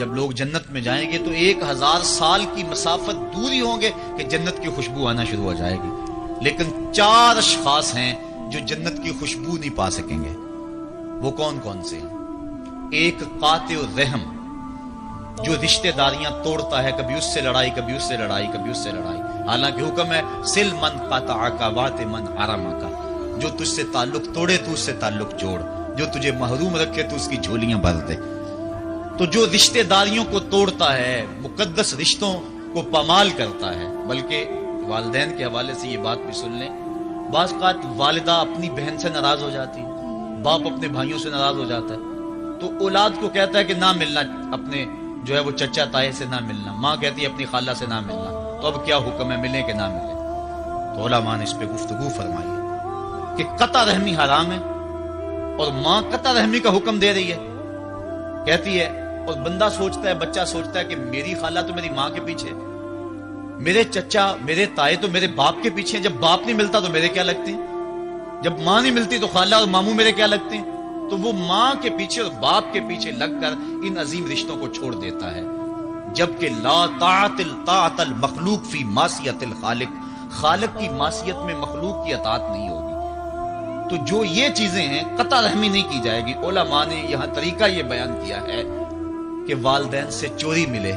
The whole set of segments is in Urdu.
جب لوگ جنت میں جائیں گے تو 1000 سال کی مسافت دور ہی ہوں گے کہ جنت کی خوشبو آنا شروع ہو جائے گی، لیکن 4 اشخاص ہیں جو جنت کی خوشبو نہیں پا سکیں گے۔ وہ کون کون سے ہیں؟ ایک قاطع الرحم، جو رشتہ داریاں توڑتا ہے، کبھی اس سے لڑائی، کبھی اس سے لڑائی، کبھی اس سے لڑائی، حالانکہ حکم ہے سل من قطعک وات من حرمک، جو تجھ سے تعلق توڑے تو اس سے تعلق جوڑ، جو تجھے محروم رکھے تو اس کی جھولیاں بھر دے۔ تو جو رشتہ داریوں کو توڑتا ہے، مقدس رشتوں کو پامال کرتا ہے، بلکہ والدین کے حوالے سے یہ بات بھی سن لیں، بعض اوقات والدہ اپنی بہن سے ناراض ہو جاتی ہے، باپ اپنے بھائیوں سے ناراض ہو جاتا ہے، تو اولاد کو کہتا ہے کہ نہ ملنا، اپنے جو ہے وہ چچا تائے سے نہ ملنا، ماں کہتی ہے اپنی خالہ سے نہ ملنا، تو اب کیا حکم ہے، ملیں کہ نہ ملیں؟ تو علماء نے اس پہ گفتگو فرمائی ہے کہ قطع رحمی حرام ہے، اور ماں قطع رحمی کا حکم دے رہی ہے، کہتی ہے، اور بندہ سوچتا ہے، بچہ سوچتا ہے کہ میری خالہ تو میری ماں کے پیچھے، میرے چچا میرے تائے تو میرے باپ کے پیچھے ہیں، جب باپ نہیں ملتا تو میرے کیا لگتے ہیں، جب ماں نہیں ملتی تو خالہ اور ماموں میرے کیا لگتے ہیں؟ تو وہ ماں کے پیچھے اور باپ کے پیچھے لگ کر ان عظیم رشتوں کو چھوڑ دیتا ہے، جبکہ لا طاعت المخلوق فی معصیت الخالق، خالق کی معصیت میں مخلوق کی اطاعت نہیں ہوگی۔ تو جو یہ چیزیں ہیں قطع رحمی نہیں کی جائے گی۔ علماء نے یہاں طریقہ یہ بیان کیا ہے کہ والدین سے چوری ملے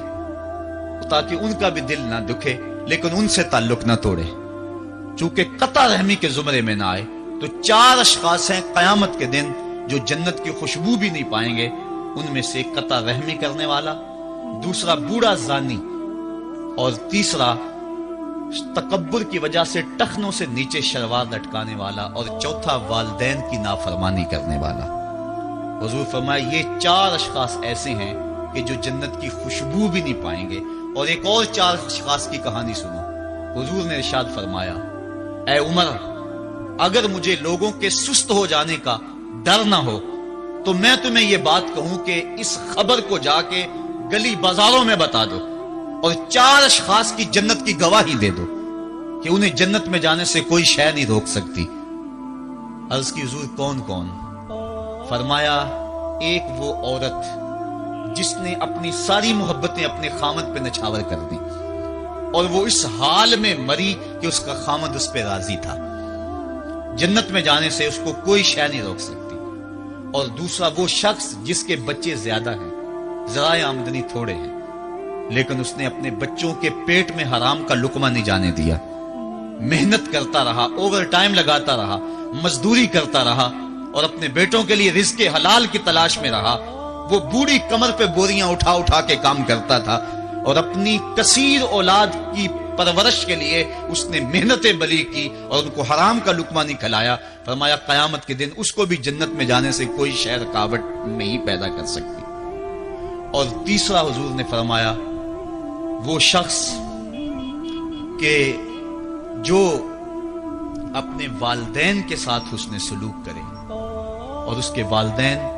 تاکہ ان کا بھی دل نہ دکھے لیکن ان سے تعلق نہ توڑے، چونکہ قطع رحمی کے زمرے میں نہ آئے۔ تو 4 اشخاص ہیں قیامت کے دن جو جنت کی خوشبو بھی نہیں پائیں گے، ان میں سے قطع رحمی کرنے والا، دوسرا بوڑھا زانی، اور تیسرا تکبر کی وجہ سے ٹخنوں سے نیچے شلوار لٹکانے والا، اور چوتھا والدین کی نافرمانی کرنے والا۔ حضور فرمایا یہ 4 اشخاص ایسے ہیں کہ جو جنت کی خوشبو بھی نہیں پائیں گے۔ اور ایک اور 4 اشخاص کی کہانی سنو۔ حضور نے ارشاد فرمایا، اے عمر، اگر مجھے لوگوں کے سست ہو جانے کا ڈر نہ ہو تو میں تمہیں یہ بات کہوں کہ اس خبر کو جا کے گلی بازاروں میں بتا دو اور 4 اشخاص کی جنت کی گواہی دے دو کہ انہیں جنت میں جانے سے کوئی شے نہیں روک سکتی۔ عرض کی حضور کون کون؟ فرمایا ایک وہ عورت جس نے اپنی ساری محبتیں اپنے خامد پہ نچھاور کر دی اور وہ اس حال میں مری کہ اس کا خامد اس پہ راضی تھا، جنت میں جانے سے اس کو کوئی شے نہیں روک سکتی۔ اور دوسرا وہ شخص جس کے بچے زیادہ ہیں، ذرائع آمدنی تھوڑے ہیں، لیکن اس نے اپنے بچوں کے پیٹ میں حرام کا لقمہ نہیں جانے دیا، محنت کرتا رہا، اوور ٹائم لگاتا رہا، مزدوری کرتا رہا اور اپنے بیٹوں کے لیے رزق حلال کی تلاش میں رہا۔ وہ بوڑھی کمر پہ بوریاں اٹھا اٹھا کے کام کرتا تھا اور اپنی کثیر اولاد کی پرورش کے لیے اس نے محنتیں بلی کی اور ان کو حرام کا لقمہ نہیں کھلایا۔ فرمایا قیامت کے دن اس کو بھی جنت میں جانے سے کوئی شے رکاوٹ نہیں پیدا کر سکتی۔ اور تیسرا حضور نے فرمایا وہ شخص کہ جو اپنے والدین کے ساتھ حسن سلوک کرے اور اس کے والدین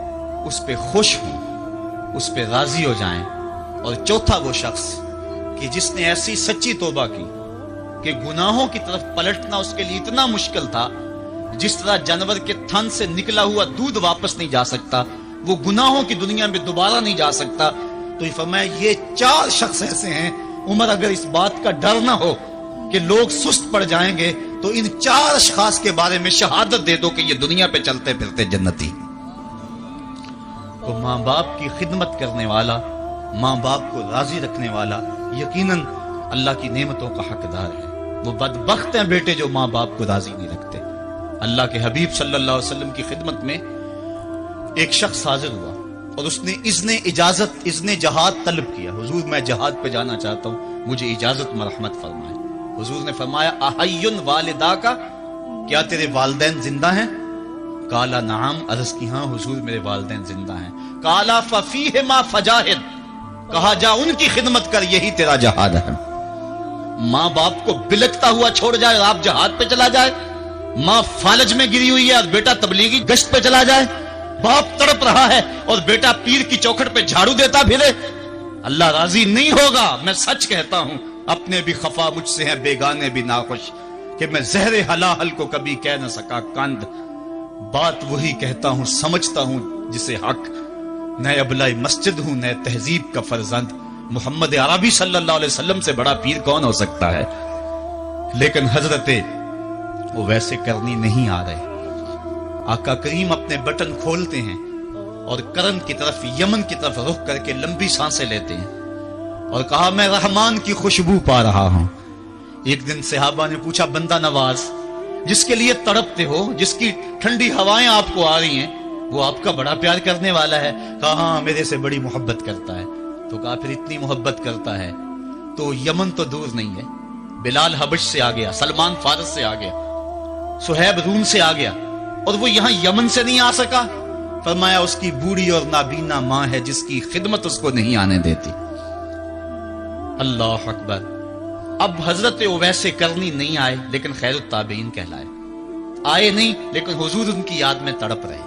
اس پہ خوش ہوں، اس پہ راضی ہو جائیں۔ اور چوتھا وہ شخص کہ جس نے ایسی سچی توبہ کی کہ گناہوں کی طرف پلٹنا اس کے لیے اتنا مشکل تھا، جس طرح جانور کے تھن سے نکلا ہوا دودھ واپس نہیں جا سکتا، وہ گناہوں کی دنیا میں دوبارہ نہیں جا سکتا۔ تو یہ فرمایا یہ 4 شخص ایسے ہیں، عمر اگر اس بات کا ڈر نہ ہو کہ لوگ سست پڑ جائیں گے تو ان 4 اشخاص کے بارے میں شہادت دے دو کہ یہ دنیا پہ چلتے پھرتے جنتی۔ تو ماں باپ کی خدمت کرنے والا، ماں باپ کو راضی رکھنے والا یقیناً اللہ کی نعمتوں کا حقدار ہے۔ وہ بدبخت ہیں بیٹے جو ماں باپ کو راضی نہیں رکھتے۔ اللہ کے حبیب صلی اللہ علیہ وسلم کی خدمت میں ایک شخص حاضر ہوا اور اس نے اذن جہاد طلب کیا، حضور میں جہاد پہ جانا چاہتا ہوں، مجھے اجازت مرحمت فرمائے۔ حضور نے فرمایا احیٌ والدا کا، کیا تیرے والدین زندہ ہیں؟ کالا نعم، عرض کی ہاں حضور میرے والدین زندہ ہیں۔ کالا ففیہما فجاہد، کہا جا ان کی خدمت کر، یہی تیرا جہاد ہے۔ ماں باپ کو بلکتا ہوا چھوڑ جائے اور آپ جہاد پہ چلا جائے، ماں فالج میں گری ہوئی ہے اور بیٹا تبلیغی گشت پہ چلا جائے، باپ تڑپ رہا ہے اور بیٹا پیر کی چوکھٹ پہ جھاڑو دیتا پھرے، اللہ راضی نہیں ہوگا۔ میں سچ کہتا ہوں، اپنے بھی خفا مجھ سے ہیں، بیگانے بھی ناخوش، کہ میں زہر حلال کو کبھی کہہ نہ سکا کند، بات وہی کہتا ہوں سمجھتا ہوں جسے حق، نئے ابلۂ مسجد ہوں، نئے تہذیب کا فرزند، محمد عربی صلی اللہ علیہ وسلم سے بڑا پیر کون ہو سکتا ہے؟ لیکن حضرت وہ ویسے کرنی نہیں آ رہے۔ آقا کریم اپنے بٹن کھولتے ہیں اور کرن کی طرف، یمن کی طرف رخ کر کے لمبی سانسیں لیتے ہیں اور کہا میں رحمان کی خوشبو پا رہا ہوں۔ ایک دن صحابہ نے پوچھا بندہ نواز جس کے لیے تڑپتے ہو، جس کی ٹھنڈی ہوائیں آپ کو آ رہی ہیں، وہ آپ کا بڑا پیار کرنے والا ہے؟ کہا ہاں میرے سے بڑی محبت کرتا ہے۔ تو کہا پھر اتنی محبت کرتا ہے تو یمن تو دور نہیں ہے، بلال حبش سے آ گیا، سلمان فارس سے آ گیا، سہیب روم سے آ گیا، اور وہ یہاں یمن سے نہیں آ سکا؟ فرمایا اس کی بوڑھی اور نابینا ماں ہے جس کی خدمت اس کو نہیں آنے دیتی۔ اللہ اکبر۔ اب حضرت اویس کرنی نہیں آئے لیکن خیر التابعین کہلائے، آئے نہیں لیکن حضور ان کی یاد میں تڑپ رہے۔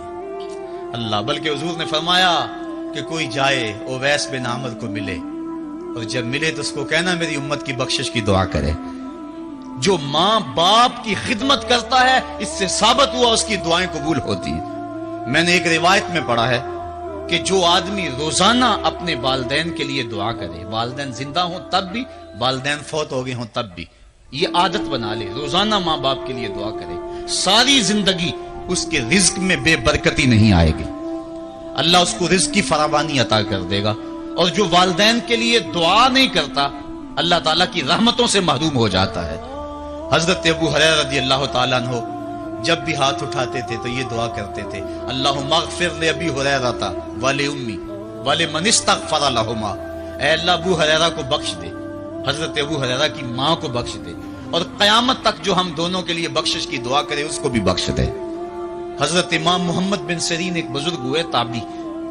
اللہ، بلکہ حضور نے فرمایا کہ کوئی جائے اویس بن عامر کو ملے، اور جب ملے تو اس کو کہنا میری امت کی بخشش کی دعا کرے۔ جو ماں باپ کی خدمت کرتا ہے اس سے ثابت ہوا اس کی دعائیں قبول ہوتی ہیں۔ میں نے ایک روایت میں پڑھا ہے کہ جو آدمی روزانہ اپنے والدین کے لیے دعا کرے، والدین زندہ ہوں تب بھی، والدین فوت ہو گئے ہوں تب بھی، یہ عادت بنا لے، روزانہ ماں باپ کے لیے دعا کرے، ساری زندگی اس کے رزق میں بے برکتی نہیں آئے گی، اللہ اس کو رزق کی فراوانی عطا کر دے گا۔ اور جو والدین کے لیے دعا نہیں کرتا اللہ تعالیٰ کی رحمتوں سے محروم ہو جاتا ہے۔ حضرت ابو ہریرہ رضی اللہ تعالیٰ عنہ جب بھی ہاتھ اٹھاتے تھے تو یہ دعا کرتے تھے، اللہم اغفر لأبی ہریرہ ولأمی ولمن استغفر لہما، اے اللہ ابو ہریرہ کو بخش دے، حضرت ابو ہریرہ کی ماں کو بخش دے، اور قیامت تک جو ہم دونوں کے لیے بخشش کی دعا کرے اس کو بھی بخش دے۔ حضرت امام محمد بن سیرین ایک بزرگ ہوئے تابعی،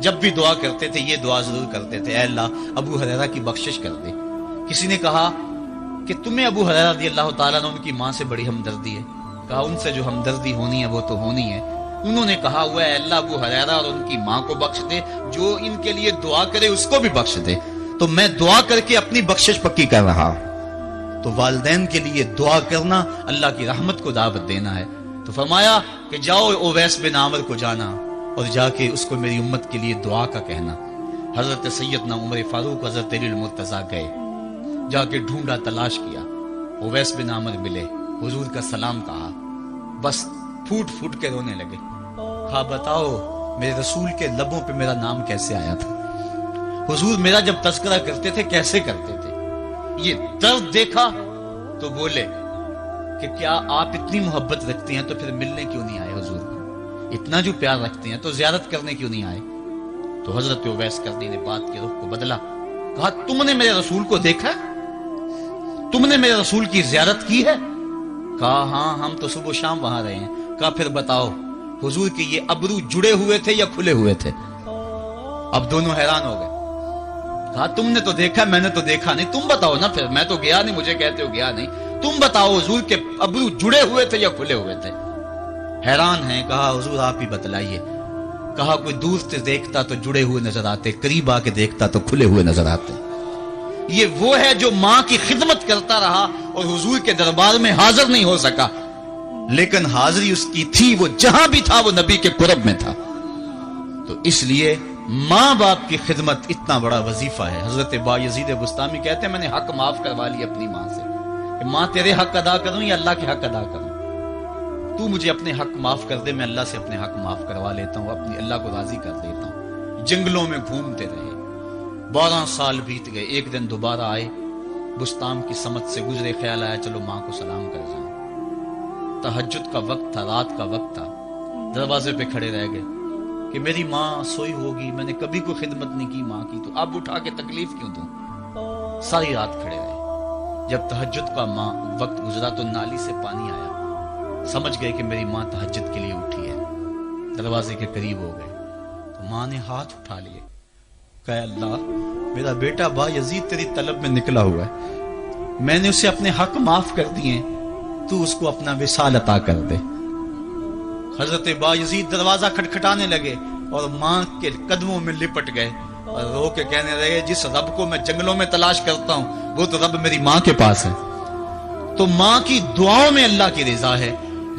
جب بھی دعا کرتے تھے یہ دعا ضرور کرتے تھے، اے اللہ ابو ہریرہ کی بخشش کر دے۔ کسی نے کہا کہ تمہیں ابو ہریرہ رضی اللہ تعالیٰ عنہ ان کی ماں سے بڑی ہمدردی ہے؟ کہا ان سے جو ہمدردی ہونی ہے وہ تو ہونی ہے۔ انہوں نے کہا ہوا ہے اللہ ابو ہریرہ اور ان کی ماں کو بخش دے، جو ان کے لیے دعا کرے اس کو بھی بخش دے۔ تو میں دعا کر کے اپنی بخشش پکی کر رہا ہوں۔ تو والدین کے لیے دعا کرنا اللہ کی رحمت کو دعوت دینا ہے۔ تو فرمایا کہ جاؤ اویس بن عامر کو جانا اور جا کے اس کو میری امت کے لیے دعا کا کہنا۔ حضرت سیدنا عمر فاروق حضرت علی المرتضیٰ گئے، جا کے ڈھونڈا، تلاش کیا، اویس بن عامر ملے، حضور کا سلام کہا، بس پھوٹ پھوٹ کے رونے لگے۔ کہا بتاؤ میرے رسول کے لبوں پہ میرا نام کیسے آیا تھا؟ حضور میرا جب تذکرہ کرتے تھے کیسے کرتے تھے؟ یہ درد دیکھا تو بولے کہ کیا آپ اتنی محبت رکھتے ہیں تو پھر ملنے کیوں نہیں آئے حضور کو؟ اتنا جو پیار رکھتے ہیں تو زیارت کرنے کیوں نہیں آئے؟ تو حضرت اویس کرنی نے بات کے رخ کو بدلا، کہا تم نے میرے رسول کو دیکھا؟ تم نے میرے رسول کی زیارت کی ہے؟ کہا ہاں ہم تو صبح و شام وہاں رہے ہیں۔ کہا پھر بتاؤ حضور کے یہ ابرو جڑے ہوئے تھے یا کھلے ہوئے تھے؟ اب دونوں حیران ہو گئے۔ کہا تم نے تو دیکھا، میں نے تو دیکھا نہیں، تم بتاؤ نا، پھر میں تو گیا نہیں، مجھے کہتے ہو گیا نہیں، تم بتاؤ حضور کے ابرو جڑے ہوئے تھے یا کھلے ہوئے تھے؟ حیران ہیں۔ کہا حضور آپ ہی بتلائیے۔ کہا کوئی دور سے دیکھتا تو جڑے ہوئے نظر آتے، قریب آ کے دیکھتا تو کھلے ہوئے نظر آتے۔ یہ وہ ہے جو ماں کی خدمت کرتا رہا اور حضور کے دربار میں حاضر نہیں ہو سکا، لیکن حاضری اس کی تھی، وہ جہاں بھی تھا وہ نبی کے قرب میں تھا۔ تو اس لیے ماں باپ کی خدمت اتنا بڑا وظیفہ ہے۔ حضرت بایزید بستامی کہتے ہیں میں نے حق معاف کروا لی اپنی ماں سے، کہ ماں تیرے حق ادا کروں یا اللہ کے حق ادا کروں؟ تو مجھے اپنے حق معاف کر دے، میں اللہ سے اپنے حق معاف کروا لیتا ہوں، اپنی اللہ کو راضی کر دیتا ہوں۔ جنگلوں میں گھومتے رہے، 12 سال بیت گئے، ایک دن دوبارہ آئے، بستام کی سمت سے گزرے، خیال آیا چلو ماں کو سلام کر جاؤں۔ تہجد کا وقت تھا، رات کا وقت تھا، دروازے پہ کھڑے رہ گئے کہ میری ماں سوئی ہوگی، میں نے کبھی کوئی خدمت نہیں کی ماں کی، تو اب اٹھا کے تکلیف کیوں دوں؟ ساری رات کھڑے رہے۔ جب تہجد کا وقت گزرا تو نالی سے پانی آیا، سمجھ گئے کہ میری ماں تہجد کے لیے اٹھی ہے، دروازے کے قریب ہو گئے تو ماں نے ہاتھ اٹھا لیے، کہا اللہ میرا بیٹا بایزید تیری طلب میں نکلا ہوا ہے، میں نے اسے اپنے حق معاف کر دیے، تو اس کو اپنا وصال عطا کر دے۔ حضرت بایزید دروازہ کھٹکھٹانے لگے اور ماں کے قدموں میں لپٹ گئے اور رو کے کہنے لگے جس رب کو میں جنگلوں میں تلاش کرتا ہوں وہ تو رب میری ماں کے پاس ہے۔ تو ماں کی دعاؤں میں اللہ کی رضا ہے،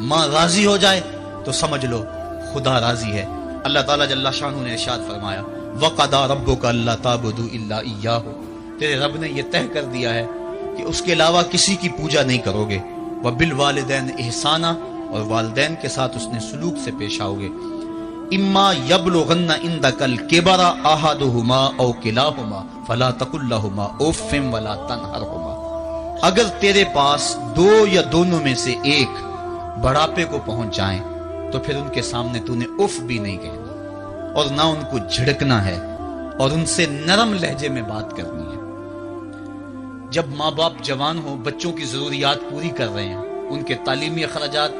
ماں راضی ہو جائے تو سمجھ لو خدا راضی ہے، اللہ تعالیٰ جل شانہ نے ارشاد فرمایا وَقَضَىٰ رَبُّكَ أَلَّا تَعْبُدُوا إِلَّا إِيَّاهُ، تیرے رب نے یہ طے کر دیا ہے کہ اس کے علاوہ کسی کی پوجا نہیں کرو گے، وَبِالْوَالِدَيْنِ إِحْسَانًا، اور والدین کے ساتھ اس نے سلوک سے پیش آؤ گے، اِمَّا يَبْلُغَنَّ عِندَكَ الْكِبَرَ أَحَدُهُمَا أَوْ كِلَاهُمَا فَلَا تَقُل لَّهُمَا أُفٍّ وَلَا تَنْهَرْهُمَا، اگر تیرے پاس دو یا دونوں میں سے ایک بڑھاپے کو پہنچ جائیں تو پھر ان کے سامنے تو نے اف بھی نہیں کہنا اور نہ ان کو جھڑکنا ہے اور ان سے نرم لہجے میں بات کرنی ہے۔ جب ماں باپ جوان ہوں، بچوں کی ضروریات پوری کر رہے ہیں، ان کے تعلیمی اخراجات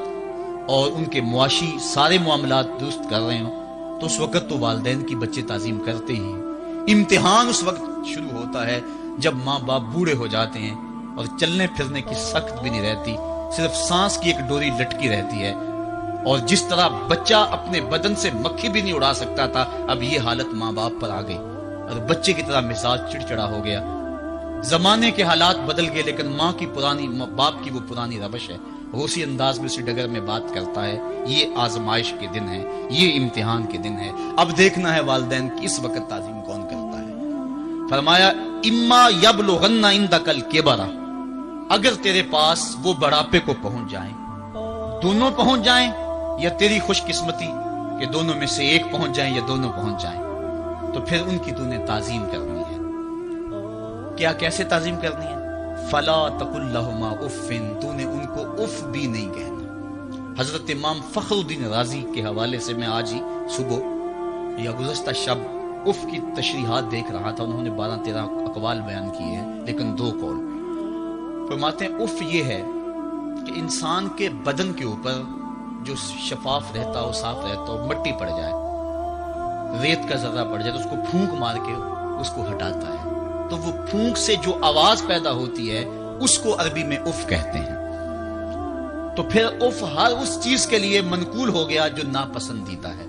اور ان کے معاشی سارے معاملات درست کر رہے ہوں، تو اس وقت تو والدین کی بچے تعظیم کرتے ہی ہیں۔ امتحان اس وقت شروع ہوتا ہے جب ماں باپ بوڑھے ہو جاتے ہیں اور چلنے پھرنے کی سخت بھی نہیں رہتی، صرف سانس کی ایک ڈوری لٹکی رہتی ہے، اور جس طرح بچہ اپنے بدن سے مکھی بھی نہیں اڑا سکتا تھا، اب یہ حالت ماں باپ پر آ گئی اور بچے کی طرح مزاج چڑچڑا ہو گیا۔ زمانے کے حالات بدل گئے، لیکن ماں باپ کی وہ پرانی روش ہے، وہ اسی انداز میں اسی ڈگر میں بات کرتا ہے۔ یہ آزمائش کے دن ہے، یہ امتحان کے دن ہے، اب دیکھنا ہے والدین کی اس وقت تعظیم کون کرتا ہے۔ فرمایا اما یبلغن عندک الکبر، اگر تیرے پاس وہ بڑھاپے کو پہنچ جائیں، دونوں پہنچ جائیں یا تیری خوش قسمتی کہ دونوں میں سے ایک پہنچ جائیں یا دونوں پہنچ جائیں، تو پھر ان کی تو نے تعظیم کرنی ہے۔ کیا کیسے تعظیم کرنی ہے؟ فلا تقل لہما اف، تو نے ان کو اف بھی نہیں کہنا۔ حضرت امام فخر الدین رازی کے حوالے سے میں آج ہی صبح یا گزشتہ شب اف کی تشریحات دیکھ رہا تھا، انہوں نے 12-13 اقوال بیان کیے ہیں، لیکن 2 قول فرماتے ہیں۔ اف یہ ہے کہ انسان کے بدن کے اوپر جو شفاف رہتا ہو، صاف رہتا ہو، مٹی پڑ جائے، ریت کا ذرہ پڑ جائے تو اس کو پھونک مار کے اس کو ہٹاتا ہے، تو وہ پھونک سے جو آواز پیدا ہوتی ہے اس کو عربی میں اف کہتے ہیں۔ تو پھر اف ہر اس چیز کے لیے منقول ہو گیا جو ناپسندیدہ ہے۔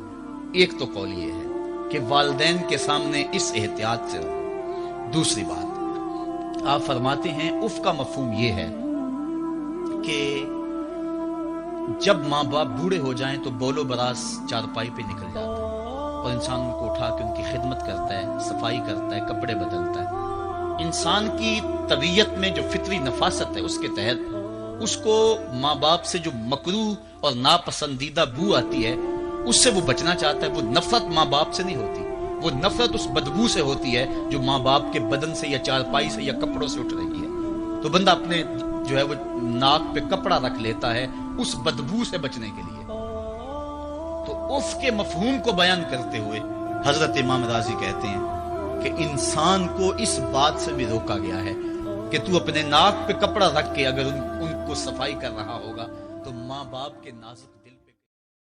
ایک تو قول یہ ہے کہ والدین کے سامنے اس احتیاط سے رہو۔ دوسری بات آپ فرماتے ہیں اف کا مفہوم یہ ہے کہ جب ماں باپ بوڑھے ہو جائیں تو بول و براز چارپائی پہ نکل جاتا ہے اور انسان ان کو اٹھا کے ان کی خدمت کرتا ہے، صفائی کرتا ہے، کپڑے بدلتا ہے۔ انسان کی طبیعت میں جو فطری نفاست ہے اس کے تحت اس کو ماں باپ سے جو مکروہ اور ناپسندیدہ بو آتی ہے اس سے وہ بچنا چاہتا ہے۔ وہ نفرت ماں باپ سے نہیں ہوتی، وہ نفرت اس بدبو سے ہوتی ہے جو ماں باپ کے بدن سے یا چارپائی سے یا کپڑوں سے اٹھ رہی ہے۔ تو بندہ اپنے جو ہے وہ ناک پہ کپڑا رکھ لیتا ہے اس بدبو سے بچنے کے لیے۔ تو اف کے مفہوم کو بیان کرتے ہوئے حضرت امام رازی کہتے ہیں کہ انسان کو اس بات سے بھی روکا گیا ہے کہ تو اپنے ناک پہ کپڑا رکھ کے اگر ان کو صفائی کر رہا ہوگا تو ماں باپ کے نازک